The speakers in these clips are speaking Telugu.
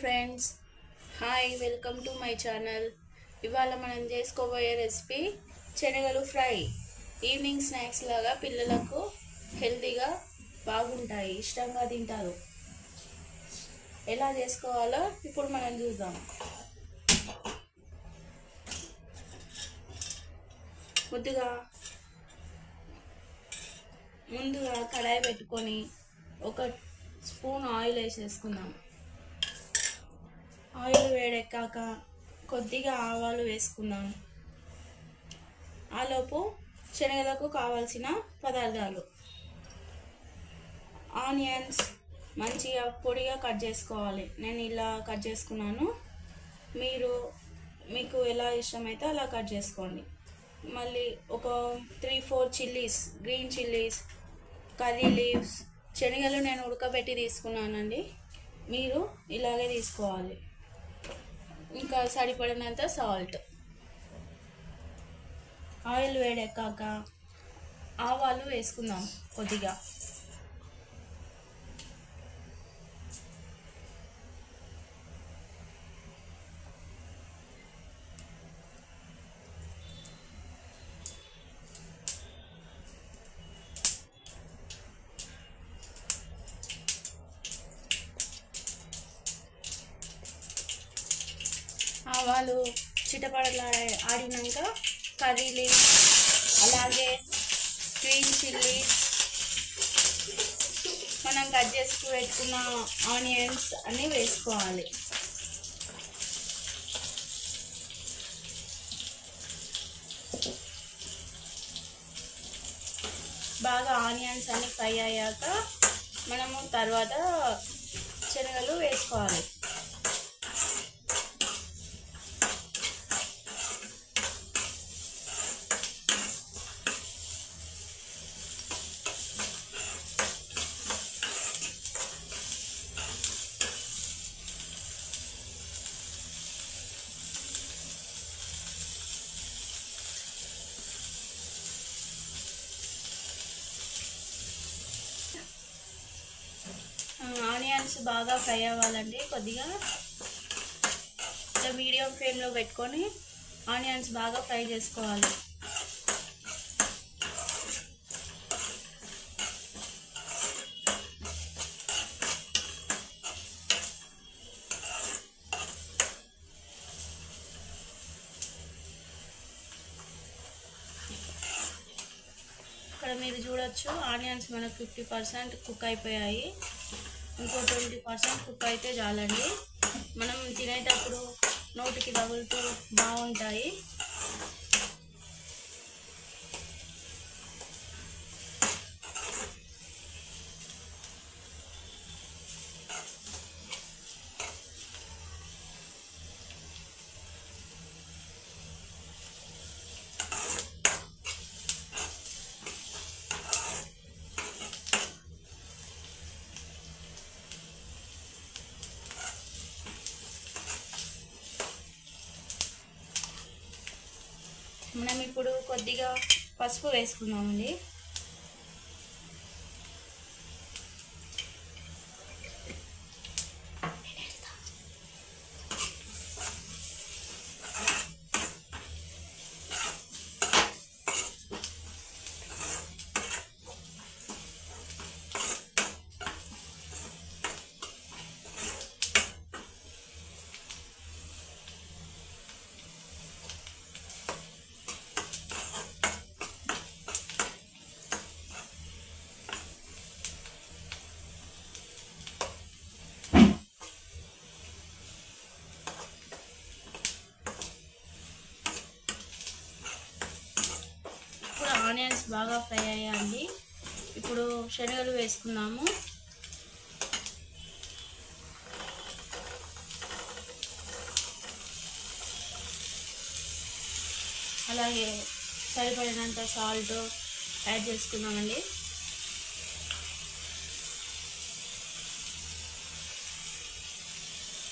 Friends, hi, welcome to my channel. ఇవాళ మనం చేసుకోబోయే రెసిపీ శనగలు ఫ్రై. ఈవినింగ్ స్నాక్స్ లాగా పిల్లలకు హెల్తీగా బాగుంటాయి, ఇష్టంగా తింటారు. ఎలా చేసుకోవాలో ఇప్పుడు మనం చూద్దాం. ముందుగా కడాయి పెట్టుకొని ఒక స్పూన్ ఆయిల్ వేసేసుకుందాం. ఆయిల్ వేడెక్కాక కొద్దిగా ఆవాలు వేసుకుందాం. ఆలోపు శనగలకు కావాల్సిన పదార్థాలు: ఆనియన్స్ మంచిగా పొడిగా కట్ చేసుకోవాలి. నేను ఇలా కట్ చేసుకున్నాను. మీకు ఎలా ఇష్టమైతే అలా కట్ చేసుకోండి. మళ్ళీ ఒక 3-4 chillies, green chillies, curry leaves. శనగలు నేను ఉడకబెట్టి తీసుకున్నానండి, మీరు ఇలాగే తీసుకోవాలి. ఇంకా సరిపడినంత సాల్ట్. ఆయిల్ వేడెక్కాక ఆవాలు వేసుకుందాం కొద్దిగా. ఆవాలు చిటపడలా ఆడినాక కర్రీ లీవ్స్, అలాగే గ్రీన్ చిల్లీస్, మనం కట్ చేసి పెట్టుకున్న ఆనియన్స్ అన్నీ వేసుకోవాలి. బాగా ఆనియన్స్ అన్నీ ఫ్రై అయ్యాక మనము తర్వాత శనగలు వేసుకోవాలి. ఆనియన్స్ బాగా ఫ్రై అవ్వాలండి. కొద్దిగా మీడియం ఫ్లేమ్లో పెట్టుకొని ఆనియన్స్ బాగా ఫ్రై చేసుకోవాలి. ఇక్కడ మీరు చూడొచ్చు, ఆనియన్స్ మనకు 50% కుక్ అయిపోయాయి. ఇంకో 20% కుక్ అయితే చాలండి. మనం తినేటప్పుడు నోటికి తగులుతూ బాగుంటాయి. మనం ఇప్పుడు కొద్దిగా పసుపు వేసుకుందామండి. ఆనియన్స్ బాగా ఫ్రై అయ్యాయండి. ఇప్పుడు శనగలు వేసుకున్నాము. అలాగే సరిపడినంత సాల్ట్ యాడ్ చేసుకున్నామండి.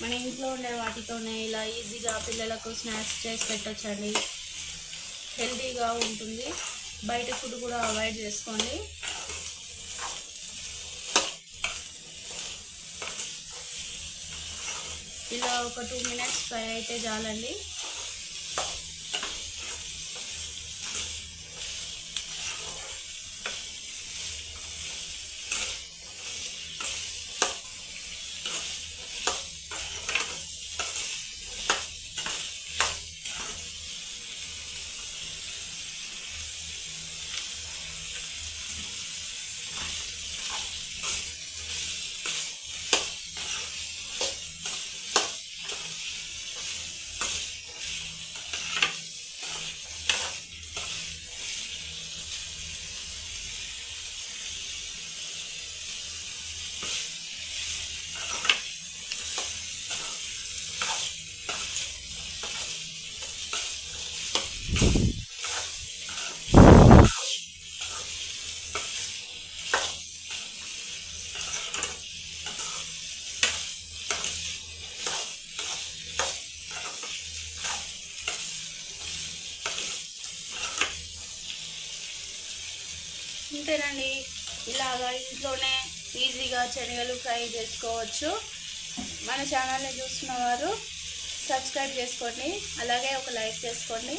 మన ఇంట్లో ఉండే వాటితోనే ఇలా ఈజీగా పిల్లలకు స్నాక్స్ చేసి పెట్టచ్చండి. హెల్తీగా ఉంటుంది. బయట ఫుడ్ కూడా అవాయిడ్ చేసుకోండి. ఇలా ఒక 2 మినిట్స్ ఫ్రై అయితే చాలండి. ఇంతేనండి, ఇలాగా ఇంట్లోనే ఈజీగా శనగలు ఫ్రై చేసుకోవచ్చు. మన ఛానల్ని చూస్తున్న వారు సబ్స్క్రైబ్ చేసుకోండి, అలాగే ఒక లైక్ చేసుకోండి.